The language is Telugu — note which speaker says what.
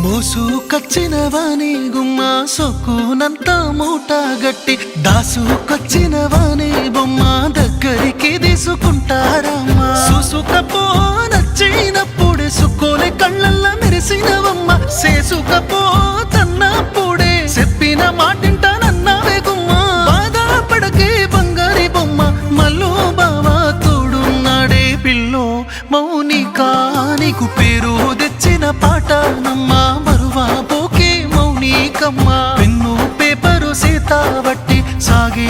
Speaker 1: మోసుకొచ్చిన వాణి గుమ్మ సొక్కునంత మూట గట్టి దాసుకొచ్చిన వాణి బొమ్మ దగ్గరికి తీసుకుంటారమ్మా చూసుకపో నచ్చినప్పుడే సుక్కోలే కళ్ళల్లా మెరిసినవమ్మ చేసుకపో తన్నప్పుడే చెప్పిన మాటింటానన్నావే గుమ్మ బాధపడకే బంగారి బొమ్మ మల్లు బావా తోడున్నాడే పిల్లో మౌనికా నీకు పేరు తెచ్చిన పాట నమ్మా మరువా పోకే మౌనికమ్మ పెన్ను పేపరు సీత బట్టి సాగే